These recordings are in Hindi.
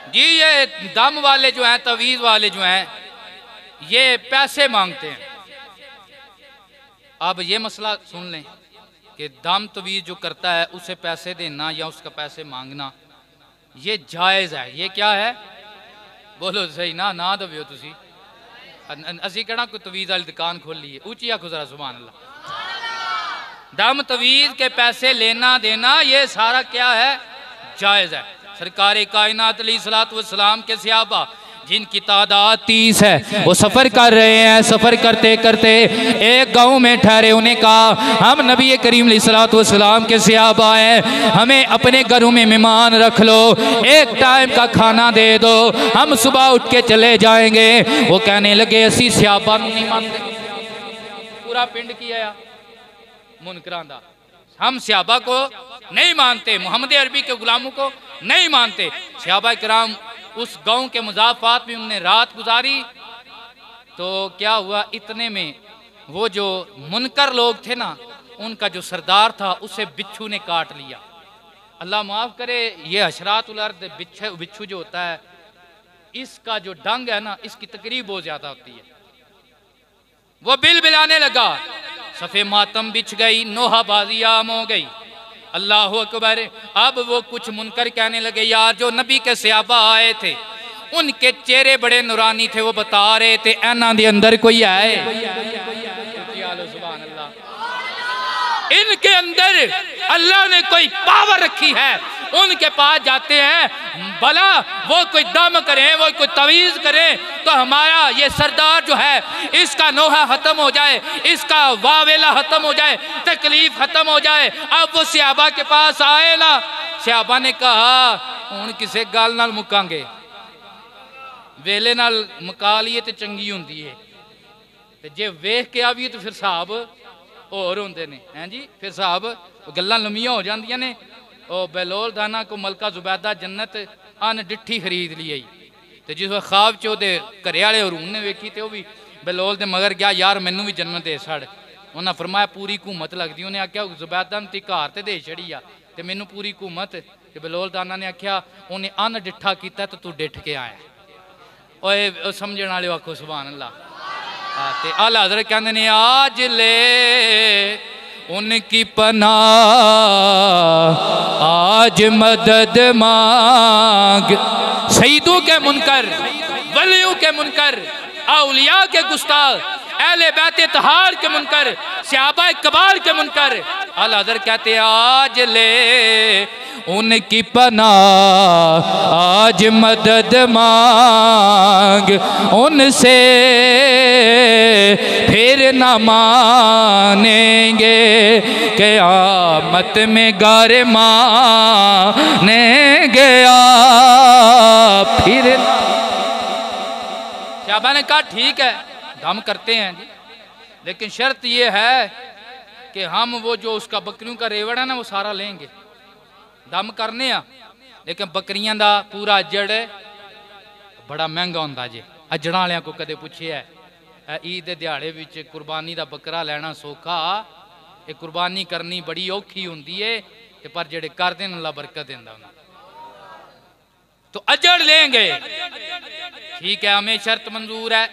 जी ये दम वाले जो हैं, तवीज़ वाले जो हैं, ये पैसे मांगते हैं। अब ये मसला सुन लें कि दम तवीज़ जो करता है उसे पैसे देना या उसका पैसे मांगना ये जायज़ है। ये क्या है? बोलो सही ना ना दबियो तुसी। असी कहना कोई तवीज़ वाली दुकान खोल ली है, ऊँची आखो जरा सुभान अल्लाह। दम तवीज़ के पैसे लेना देना ये सारा क्या है? जायज़ है। सरकार कायनात अलैहिस्सलातु वस्सलाम के सहाबा जिनकी तादाद 30 है, वो सफ़र कर रहे हैं। सफ़र करते करते एक गांव में ठहरे। उन्हें कहा हम नबी करीम अलैहिस्सलातु वस्सलाम के सहाबा हैं, हमें अपने घरों में मेहमान रख लो, एक टाइम का खाना दे दो, हम सुबह उठ के चले जाएंगे। वो कहने लगे असी सहाबा नहीं मानते। पूरा पिंड किया मुनकरां दा, हम सहाबा को नहीं मानते, मोहम्मद अरबी के गुलामों को नहीं मानते। सहाबा किराम उस गांव के मुजाफात में उन्होंने रात गुजारी। तो क्या हुआ, इतने में वो जो मुनकर लोग थे ना, उनका जो सरदार था उसे बिच्छू ने काट लिया। अल्लाह माफ़ करे, ये हशरातुल अर्द बिच्छू जो होता है, इसका जो डंग है ना, इसकी तकरीब बहुत ज़्यादा होती है। वो बिल बिलाने लगा, सफ़े मातम बिछ गई, नोहाबाजी आम हो गई। अल्लाह अकबर। अब वो कुछ मुनकर कहने लगे यार जो नबी के सहाबा आए थे उनके चेहरे बड़े नूरानी थे, वो बता रहे थे ऐना दे अंदर कोई है, सुभान अल्लाह, इनके अंदर अल्लाह ने कोई पावर रखी है। उनके पास जाते हैं, भला वो कोई दम करें, वो कोई तवीज़ करें तो हमारा ये सरदार जो है इसका नोहा खत्म हो जाए, इसका वावेला खत्म हो जाए, तकलीफ खत्म हो जाए। अब वो सहाबा के पास आए ना, सहाबा ने कहा हुण किसी गल नाल मुकांगे, वेले नाल मुका लीए तो चंगी हुंदी है, ते जे वेख के आवीए तो फिर साहब होर होंदे ने हैं जी, फिर साहब गल्लां लम्मियां हो जांदियां ने। ओ बलोल दाना को मलका जुबैदा जन्नत अन डिठी खरीद ली आई, तो जिस वक्त ख्वाब च ओहदे घरे वाले हरून ने वेखी तो वह भी बलोल दे मगर गया यार मैनू भी जन्नत दे छड़। उन्हें फरमाया पूरी हुकूमत लगती। उन्हें आख्या जुबैदा ती घर तो दे छड़ी आ ते मैनू पूरी हुकूमत। ते बलोल दाना ने आख्या उन्हें अन डिठा किया तो तू डिठ के आया। ओए समझने वाले आखो सुभान अल्लाह। ते आला हज़रत कहते ने आज ले उनकी पनाह, आज मदद मांग। सईदों के मुनकर, वलियों के मुनकर, औलिया के गुस्ताख, अहले बैत तहार के मुनकर, सहाबा कबार के मुनकर, आला हज़रत कहते आज ले उनकी पनाह, आज मदद मांग उनसे, फिर न मानेंगे क़यामत में गार मानेंगे फिर। सहाबा ने कहा ठीक है दम करते हैं जी, लेकिन शर्त ये है कि हम वो जो उसका बकरियों का रेवड़ है ना वो सारा लेंगे। दम करने आ, लेकिन बकरियां दा पूरा अजड़ बड़ा महंगा होंदा जे। अजड़ वालियां को कदे पूछे है ईद दे दिहाड़े विच कुर्बानी दा बकरा लेना सौखा, ये कुर्बानी करनी बड़ी औखी होंदी है, पर जेड़े कर देन अल्लाह बरकत देंदा उन्हें। तो अजड़ लेंगे ठीक है, हमें शर्त मंजूर है,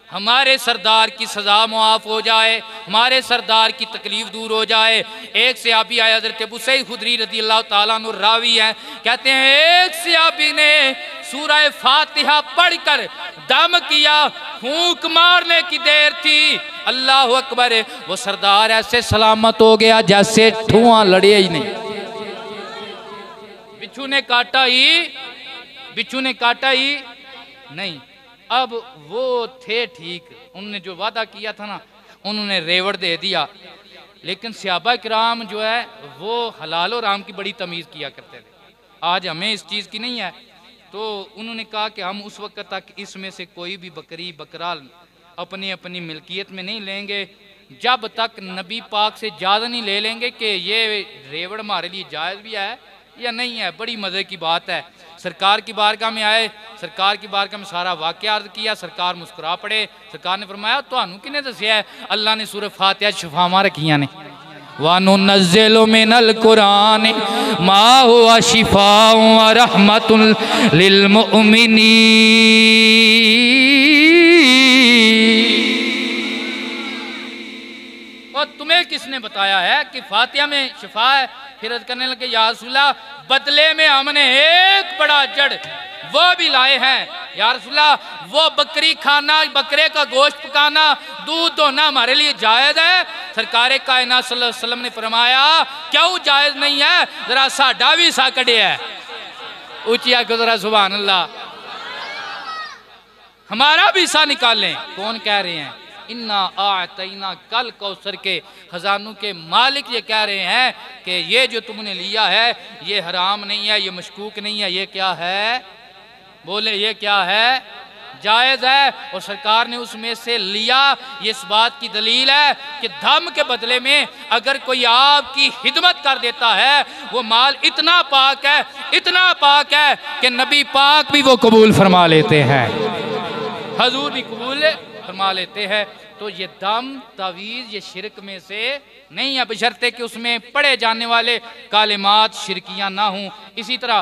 हमारे सरदार की सज़ा मुआफ़ हो जाए, हमारे सरदार की तकलीफ दूर हो जाए। एक सहाबी आया हज़रत अबू सईद खुदरी रज़ी अल्लाह ताला अन्हु रावी हैं, कहते हैं एक सहाबी ने सूरह फातिहा पढ़कर दम किया, फूंक मारने की देर थी, अल्लाह अकबर, वो सरदार ऐसे सलामत हो गया जैसे धुआं लड़े ही नहीं। बिच्छू ने काटा ही, बिच्छू ने काटा ही नहीं। अब वो थे ठीक, उन्होंने जो वादा किया था ना उन्होंने रेवड़ दे दिया, लेकिन सहाबा किराम जो है वो हलाल और हराम की बड़ी तमीज़ किया करते थे। आज हमें इस चीज़ की नहीं है, तो उन्होंने कहा कि हम उस वक्त तक इसमें से कोई भी बकरी बकरा अपनी अपनी मिल्कियत में नहीं लेंगे जब तक नबी पाक से ज़्यादा नहीं ले लेंगे कि ये रेवड़ हमारे लिए जायज़ भी है या नहीं है। बड़ी मज़े की बात है। सरकार की बारगाह में आए, सरकार की बारगाह में सारा वाक़या अर्ज़ किया, सरकार मुस्कुरा पड़े। सरकार ने फरमाया तुहानू किने दस्या है? अल्लाह ने सूरह फातिहा शफावां रखियां ने। वनुनज़्ज़िलु मिनल कुरान मा हुवा शिफ़ाउन व रहमतुन लिल मुमिनीन। और तुम्हें किसने बताया है कि फातिहा में शिफा है? फिर अर्ज़ करने लगे या रसूलल्लाह, बदले में हमने एक बड़ा जड़ वो भी लाए हैं या रसूलल्लाह, वो बकरी खाना, बकरे का गोश्त पकाना, दूध धोना हमारे लिए जायज़ है? सरकार कायनात सल्लल्लाहु अलैहि वसल्लम ने फरमाया क्यों जायज़ नहीं है, जरा साडा भी सा कड़िया है, ऊंची आंखों जरा सुभान अल्लाह, हमारा भी सा निकालें। कौन कह रहे हैं? इन्ना आतैना कल कौसर के खजानों के मालिक ये कह रहे हैं कि ये जो तुमने लिया है ये हराम नहीं है, ये मशकूक नहीं है, ये क्या है? बोले ये क्या है? जायज़ है। और सरकार ने उसमें से लिया। ये इस बात की दलील है कि धम के बदले में अगर कोई आपकी खिदमत कर देता है, वो माल इतना पाक है, इतना पाक है कि नबी पाक भी वो कबूल फरमा लेते हैं, हजूर भी कबूल फरमा लेते हैं। तो ये दम तावीज़ ये शिरक में से नहीं है, बशर्ते कि उसमें पढ़े जाने वाले कालिमात शिरकियाँ ना हों। इसी तरह